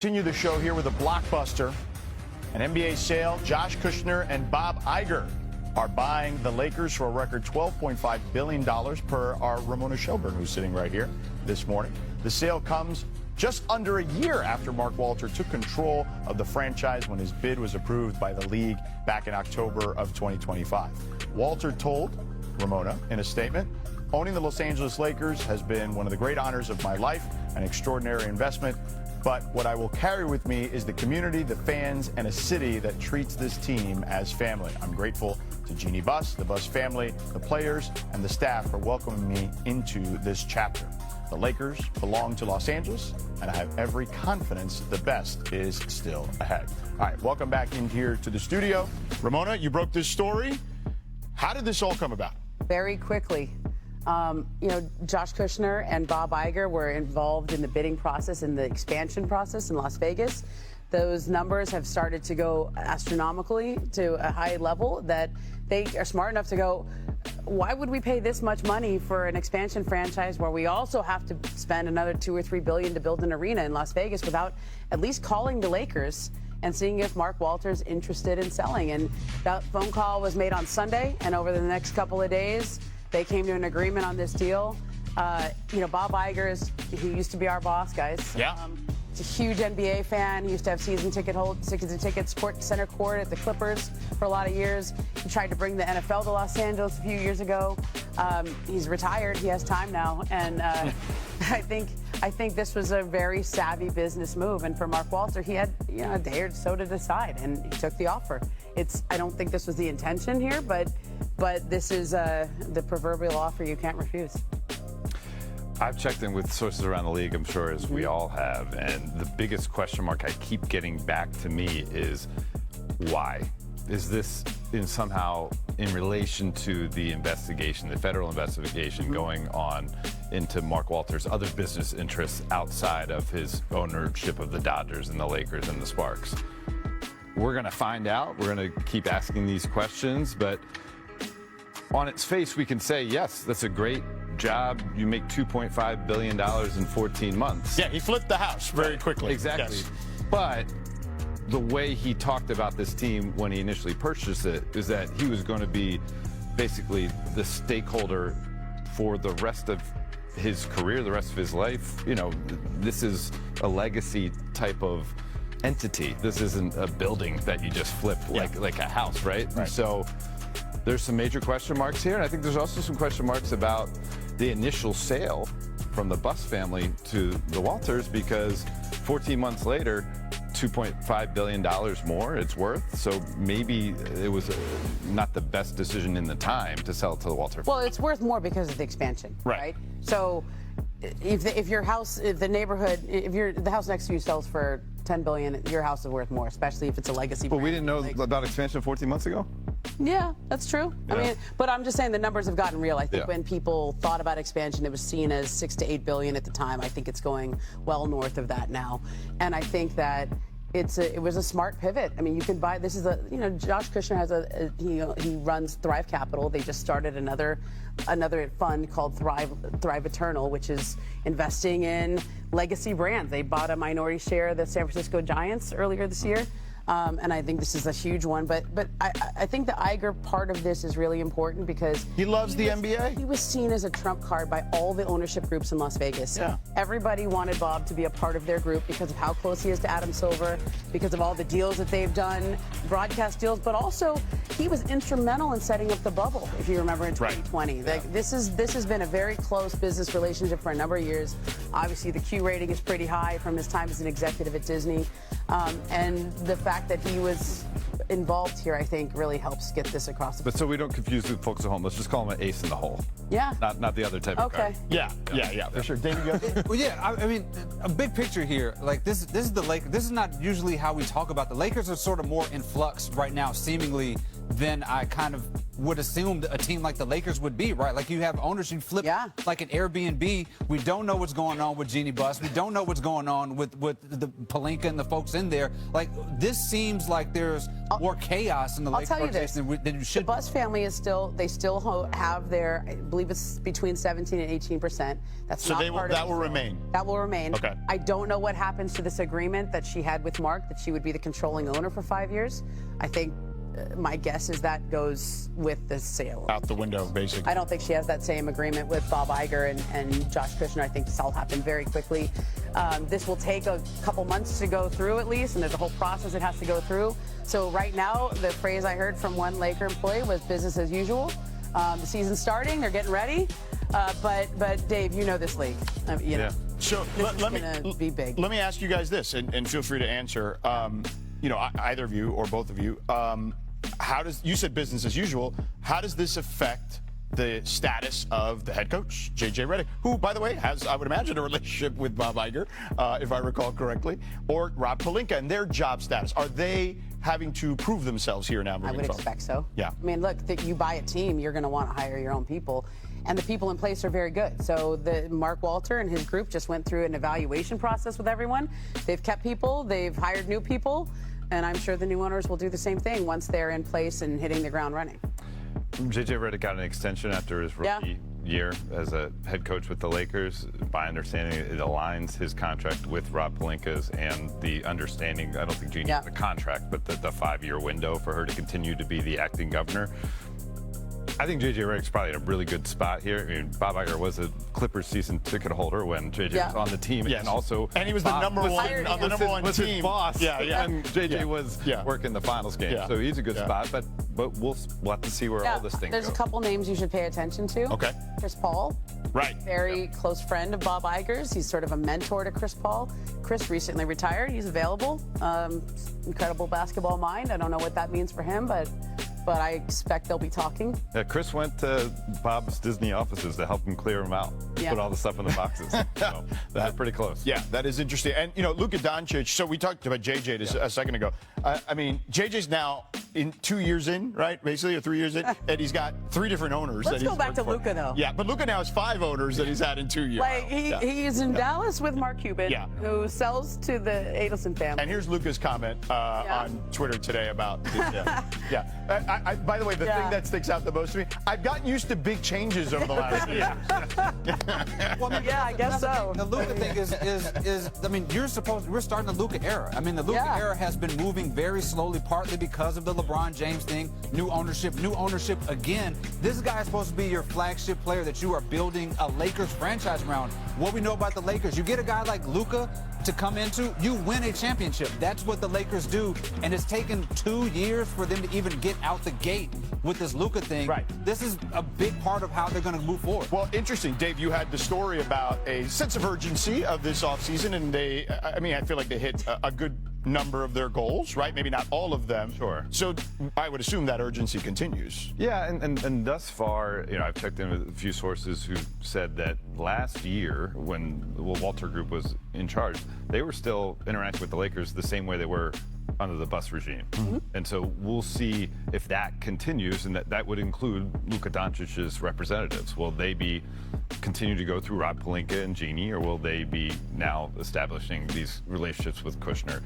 Continue the show here with a blockbuster, an NBA sale. Josh Kushner and Bob Iger are buying the Lakers for a record $12.5 billion per our Ramona Shelburne, who's sitting right here this morning. The sale comes just under a year after Mark Walter took control of the franchise when his bid was approved by the league back in October of 2025. Walter told Ramona in a statement, "Owning the Los Angeles Lakers has been one of the great honors of my life, an extraordinary investment. But what I will carry with me is the community, the fans, and a city that treats this team as family. I'm grateful to Jeannie Buss, the Buss family, the players, and the staff for welcoming me into this chapter. The Lakers belong to Los Angeles, and I have every confidence the best is still ahead." All right, welcome back in here to the studio. Ramona, you broke this story. How did this all come about? Very quickly. Josh Kushner and Bob Iger were involved in the bidding process and the expansion process in Las Vegas. Those numbers have started to go astronomically to a high level that they are smart enough to go, why would we pay this much money for an expansion franchise where we also have to spend another $2 or $3 billion to build an arena in Las Vegas without at least calling the Lakers and seeing if Mark Walter's interested in selling? And that phone call was made on Sunday, and over the next couple of days, they came to an agreement on this deal. Bob Iger he used to be our boss, guys. Yeah. He's a huge NBA fan. He used to have season ticket SportsCenter court at the Clippers for a lot of years. He tried to bring the NFL to Los Angeles a few years ago. He's retired. He has time now, and I think this was a very savvy business move. And for Mark Walter, he had a day or so to decide, and he took the offer. I don't think this was the intention here, but this is the proverbial offer you can't refuse. I've checked in with sources around the league, I'm sure, as we all have, and the biggest question mark I keep getting back to me is why? Is this somehow in relation to the investigation, the federal investigation going on into Mark Walter's other business interests outside of his ownership of the Dodgers and the Lakers and the Sparks? We're going to find out. We're going to keep asking these questions, but on its face, we can say, yes, that's a great job. You make $2.5 billion in 14 months. Yeah, he flipped the house very quickly. Exactly. Yes. But the way he talked about this team when he initially purchased it is that he was going to be basically the stakeholder for the rest of his career, the rest of his life. This is a legacy type of entity. This isn't a building that you just flip like a house, right? So there's some major question marks here, and I think there's also some question marks about the initial sale from the Buss family to the Walters, because 14 months later, $2.5 billion more it's worth. So maybe it was not the best decision in the time to sell it to the Walter. Well, it's worth more because of the expansion, right? So if your house, if the neighborhood, the house next to you sells for $10 billion, your house is worth more, especially if it's a legacy But brand. we didn't know about expansion 14 months ago? Yeah, that's true. Yeah. I mean, but I'm just saying the numbers have gotten real. I think when people thought about expansion, it was seen as $6 to $8 billion at the time. I think it's going well north of that now, and I think that it was a smart pivot. I mean, you can buy. This is Josh Kushner has he runs Thrive Capital. They just started another fund called Thrive Eternal, which is investing in legacy brands. They bought a minority share of the San Francisco Giants earlier this year. And I think this is a huge one, but I think the Iger part of this is really important because he loves the NBA. He was seen as a trump card by all the ownership groups in Las Vegas. Yeah. Everybody wanted Bob to be a part of their group because of how close he is to Adam Silver, because of all the deals that they've done, broadcast deals, but also he was instrumental in setting up the bubble, if you remember, in 2020. Right. Like, this has been a very close business relationship for a number of years. Obviously, the Q rating is pretty high from his time as an executive at Disney, and the fact that he was involved here, I think, really helps get this across the board. But so we don't confuse with folks at home, let's just call him an ace in the hole. Yeah. Not the other type of card. Yeah, for sure. David, go. Well, yeah, I mean, a big picture here. Like this is the Lakers. This is not usually how we talk about the Lakers. Are sort of more in flux right now, seemingly than I kind of would assume a team like the Lakers would be, right? Like you have owners who flip like an Airbnb. We don't know what's going on with Jeannie Buss. We don't know what's going on with the Pelinka and the folks in there. Like this seems like there's more chaos in the Lakers organization than you should. The Buss family is still have their, I believe it's between 17 and 18%. That's so not part of that will remain. That will remain. Okay. I don't know what happens to this agreement that she had with Mark, that she would be the controlling owner for 5 years. I think my guess is that goes with the sale. Out the window, basically. I don't think she has that same agreement with Bob Iger and Josh Kushner. I think this all happened very quickly. This will take a couple months to go through at least, and there's a whole process it has to go through. So right now, the phrase I heard from one Laker employee was business as usual. The season's starting, they're getting ready. But Dave, you know this league. You know. So let me be big. Let me ask you guys this, and feel free to answer. Either of you or both of you. You said business as usual. How does this affect the status of the head coach, J.J. Redick, who, by the way, has, I would imagine, a relationship with Bob Iger, if I recall correctly, or Rob Pelinka and their job status? Are they having to prove themselves here now moving forward? I would expect so. Yeah. I mean, look, you buy a team, you're going to want to hire your own people. And the people in place are very good. So Mark Walter and his group just went through an evaluation process with everyone. They've kept people, they've hired new people, and I'm sure the new owners will do the same thing once they're in place and hitting the ground running. J.J. Redick got an extension after his rookie year as a head coach with the Lakers. By understanding, it aligns his contract with Rob Pelinka's and the understanding, I don't think Jeannie has the contract, but the 5-year window for her to continue to be the acting governor. I think J.J. Redick's probably in a really good spot here. I mean, Bob Iger was a Clippers season ticket holder when J.J. was on the team, and he was the number one was team his boss. And J.J. was working the finals game, so he's a good spot. But we'll have to see where all this thing goes. There's a couple names you should pay attention to. Okay. Chris Paul. Right. Very close friend of Bob Iger's. He's sort of a mentor to Chris Paul. Chris recently retired. He's available. Incredible basketball mind. I don't know what that means for him, but I expect they'll be talking. Yeah, Chris went to Bob's Disney offices to help him clear them out, put all the stuff in the boxes. So they're pretty close. Yeah, that is interesting. And, Luka Doncic, so we talked about JJ a second ago. I mean, JJ's now 2 years in, right, basically, or 3 years in, and he's got 3 different owners. Let's go back to Luka, though. Yeah, but Luka now has 5 owners that he's had in 2 years. Like, he's in Dallas with Mark Cuban, who sells to the Adelson family. And here's Luka's comment on Twitter today about this. By the way, the thing that sticks out the most to me, I've gotten used to big changes over the last few years. Well, I guess so. The Luka thing is I mean, we're starting the Luka era. I mean, the Luka era has been moving very slowly, partly because of the LeBron James thing, new ownership again. This guy is supposed to be your flagship player that you are building a Lakers franchise around. What we know about the Lakers, you get a guy like Luka to come into, you win a championship. That's what the Lakers do, and it's taken 2 years for them to even get out the gate with this Luka thing. Right. This is a big part of how they're going to move forward. Well, interesting, Dave, you had the story about a sense of urgency of this offseason, and I feel like they hit a good number of their goals, right? Maybe not all of them. Sure. So I would assume that urgency continues. Yeah, and thus far, I've checked in with a few sources who said that last year, when the Walter Group was in charge, they were still interacting with the Lakers the same way they were under the Buss regime. And so we'll see if that continues, and that would include Luka Doncic's representatives. Will they continue to go through Rob Pelinka and Jeannie, or will they be now establishing these relationships with Kushner?